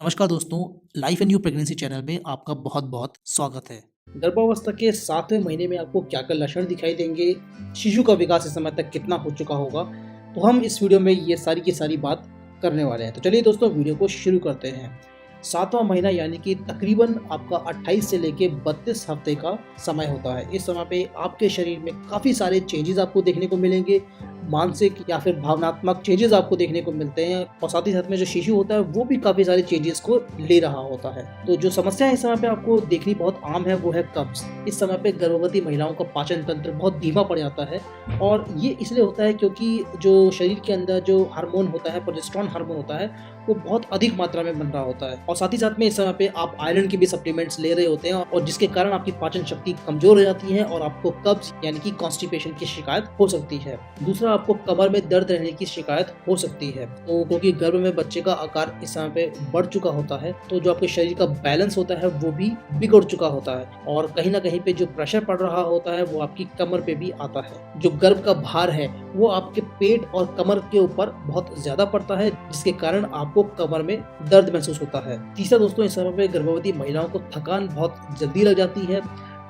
नमस्कार दोस्तों, life and new pregnancy channel में आपका बहुत-बहुत स्वागत है। गर्भावस्था के 7वें महीने में आपको क्या-क्या लक्षण दिखाई देंगे, शिशु का विकास इस समय तक कितना हो चुका होगा, तो हम इस वीडियो में ये सारी की सारी बात करने वाले हैं। तो चलिए दोस्तों वीडियो को शुरू करते हैं। 7वां महीना यानी कि तकरीबन आपका 28 से लेके 32 हफ्ते का समय होता है। इस समय पे आपके शरीर में काफ़ी सारे चेंजेज़ आपको देखने को मिलेंगे। मानसिक या फिर भावनात्मक चेंजेज़ आपको देखने को मिलते हैं और साथ ही साथ में जो शिशु होता है वो भी काफ़ी सारे चेंजेज़ को ले रहा होता है। तो जो समस्या इस समय पे आपको देखनी बहुत आम है वो है कब्ज़। इस समय पे गर्भवती महिलाओं का पाचन तंत्र बहुत धीमा पड़ जाता है और ये इसलिए होता है क्योंकि जो शरीर के अंदर जो हार्मोन होता है, प्रोजेस्टेरोन हार्मोन होता है, वो बहुत अधिक मात्रा में बन रहा होता है और साथ ही साथ में इस समय पे आप आयरन के भी सप्लीमेंट्स ले रहे होते हैं और जिसके कारण आपकी पाचन शक्ति कमजोर हो जाती है और आपको कब्ज यानी कि कॉन्स्टिपेशन की शिकायत हो सकती है। दूसरा, आपको कमर में दर्द रहने की शिकायत हो सकती है। तो क्योंकि गर्भ में बच्चे का आकार इस समय पे बढ़ चुका होता है तो जो आपके शरीर का बैलेंस होता है वो भी बिगड़ चुका होता है और कहीं ना कहीं पे जो प्रेशर पड़ रहा होता है वो आपकी कमर पे भी आता है। जो गर्भ का भार है वो आपके पेट और कमर के ऊपर बहुत ज्यादा पड़ता है जिसके कारण आपको कमर में दर्द महसूस होता है। तीसरा दोस्तों, इस समय पे गर्भवती महिलाओं को थकान बहुत जल्दी लग जाती है।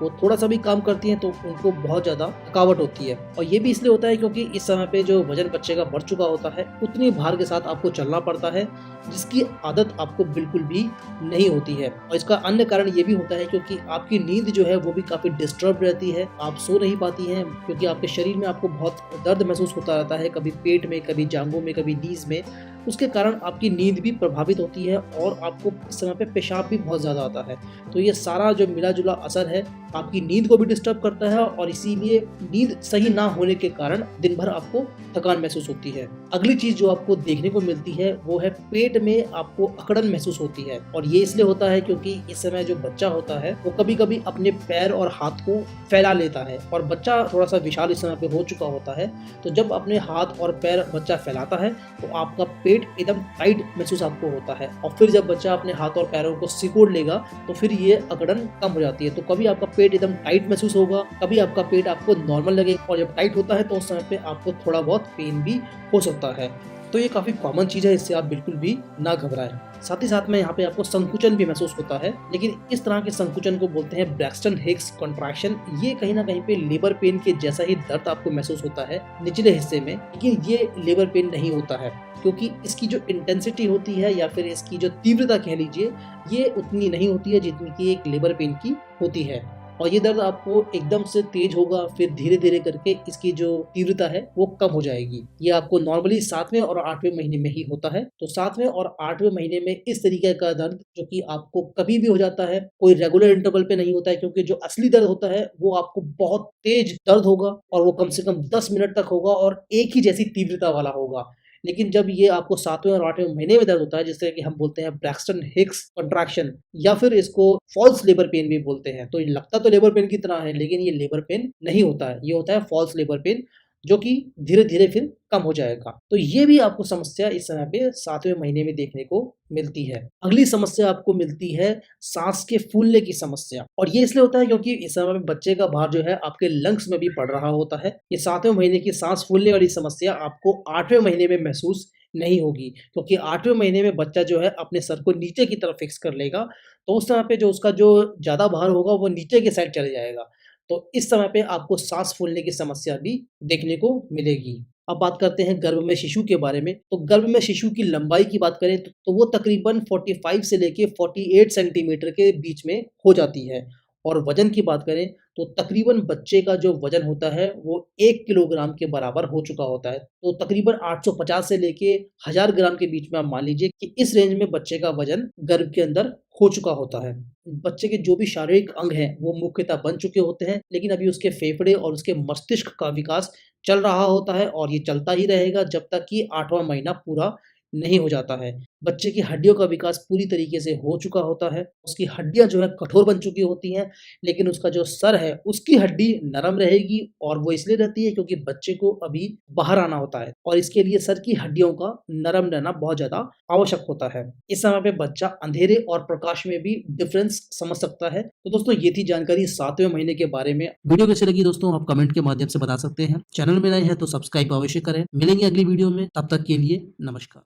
वो थोड़ा सा भी काम करती हैं तो उनको बहुत ज़्यादा थकावट होती है और ये भी इसलिए होता है क्योंकि इस समय पे जो वजन बच्चे का बढ़ चुका होता है उतनी भार के साथ आपको चलना पड़ता है जिसकी आदत आपको बिल्कुल भी नहीं होती है। और इसका अन्य कारण ये भी होता है क्योंकि आपकी नींद जो है वो भी काफ़ी डिस्टर्ब रहती है, आप सो नहीं पाती हैं क्योंकि आपके शरीर में आपको बहुत दर्द महसूस होता रहता है, कभी पेट में, कभी जांघों में, कभी नीज में। उसके कारण आपकी नींद भी प्रभावित होती है और आपको इस समय पे पेशाब भी बहुत ज़्यादा आता है। तो ये सारा जो मिला जुला असर है आपकी नींद को भी डिस्टर्ब करता है और इसीलिए नींद सही ना होने के कारण दिन भर आपको थकान महसूस होती है। अगली चीज जो आपको देखने को मिलती है वो है पेट में आपको अकड़न महसूस होती है और ये इसलिए होता है क्योंकि इस समय जो बच्चा होता है वो कभी कभी अपने पैर और हाथ को फैला लेता है और बच्चा थोड़ा सा विशाल इस समय पे हो चुका होता है। तो जब अपने हाथ और पैर बच्चा फैलाता है तो आपका पेट एकदम टाइट महसूस आपको होता है और फिर जब बच्चा अपने हाथ और पैरों को सिकोड़ लेगा तो फिर ये अकड़न कम हो जाती है। तो कभी आपका पेट एकदम टाइट महसूस होगा, कभी आपका पेट आपको नॉर्मल लगेगा और जब टाइट होता है तो उस समय पे आपको थोड़ा बहुत पेन भी हो सकता है। तो ये काफ़ी कॉमन चीज़ है, इससे आप बिल्कुल भी ना घबराएं। साथ ही साथ में यहाँ पे आपको संकुचन भी महसूस होता है, लेकिन इस तरह के संकुचन को बोलते हैं ब्रैक्सटन हिक्स कॉन्ट्रैक्शन। ये कहीं ना कहीं पे लेबर पेन के जैसा ही दर्द आपको महसूस होता है निचले हिस्से में, लेकिन ये लेबर पेन नहीं होता है क्योंकि इसकी जो इंटेंसिटी होती है या फिर इसकी जो तीव्रता कह लीजिए, ये उतनी नहीं होती है जितनी कि एक लेबर पेन की होती है। और ये दर्द आपको एकदम से तेज होगा, फिर धीरे धीरे करके इसकी जो तीव्रता है वो कम हो जाएगी। ये आपको नॉर्मली 7वें और 8वें महीने में ही होता है। तो 7वें और 8वें महीने में इस तरीके का दर्द जो कि आपको कभी भी हो जाता है, कोई रेगुलर इंटरवल पे नहीं होता है क्योंकि जो असली दर्द होता है वो आपको बहुत तेज दर्द होगा और वो कम से कम 10 मिनट तक होगा और एक ही जैसी तीव्रता वाला होगा। लेकिन जब ये आपको 7वें और 8वें महीने में दर्द होता है जिससे कि हम बोलते हैं ब्रैक्सटन हिक्स कॉन्ट्रैक्शन या फिर इसको फॉल्स लेबर पेन भी बोलते हैं। तो ये लगता तो लेबर पेन की तरह है लेकिन ये लेबर पेन नहीं होता है, ये होता है फॉल्स लेबर पेन जो कि धीरे धीरे फिर कम हो जाएगा। तो ये भी आपको समस्या इस समय पे 7वें महीने में देखने को मिलती है। अगली समस्या आपको मिलती है सांस के फूलने की समस्या और ये इसलिए होता है क्योंकि इस समय में बच्चे का भार जो है आपके लंग्स में भी पड़ रहा होता है। ये 7वें महीने की सांस फूलने वाली समस्या आपको 8वें महीने में महसूस नहीं होगी क्योंकि 8वें महीने में बच्चा जो है अपने सर को नीचे की तरफ फिक्स कर लेगा तो उस समय पे जो उसका जो ज़्यादा भार होगा वो नीचे की साइड चले जाएगा। तो इस समय पे आपको सांस फूलने की समस्या भी देखने को मिलेगी। अब बात करते हैं गर्भ में शिशु के बारे में। तो गर्भ में शिशु की लंबाई की बात करें तो वो तकरीबन 45 से लेके 48 सेंटीमीटर के बीच में हो जाती है और वजन की बात करें तो तकरीबन बच्चे का जो वजन होता है वो 1 किलोग्राम के बराबर हो चुका होता है। तो तकरीबन 850 से लेके 1000 ग्राम के बीच में आप मान लीजिए कि इस रेंज में बच्चे का वजन गर्भ के अंदर हो चुका होता है। बच्चे के जो भी शारीरिक अंग हैं वो मुख्यतः बन चुके होते हैं लेकिन अभी उसके फेफड़े और उसके मस्तिष्क का विकास चल रहा होता है और ये चलता ही रहेगा जब तक कि 8वां महीना पूरा नहीं हो जाता है। बच्चे की हड्डियों का विकास पूरी तरीके से हो चुका होता है, उसकी हड्डियाँ जो है कठोर बन चुकी होती हैं, लेकिन उसका जो सर है उसकी हड्डी नरम रहेगी और वो इसलिए रहती है क्योंकि बच्चे को अभी बाहर आना होता है और इसके लिए सर की हड्डियों का नरम रहना बहुत ज़्यादा आवश्यक होता है। इस समय पे बच्चा अंधेरे और प्रकाश में भी डिफरेंस समझ सकता है। तो दोस्तों ये थी जानकारी 7वें महीने के बारे में। वीडियो कैसी लगी दोस्तों आप कमेंट के माध्यम से बता सकते हैं। चैनल में नए हैं तो सब्सक्राइब अवश्य करें। मिलेंगे अगली वीडियो में, तब तक के लिए नमस्कार।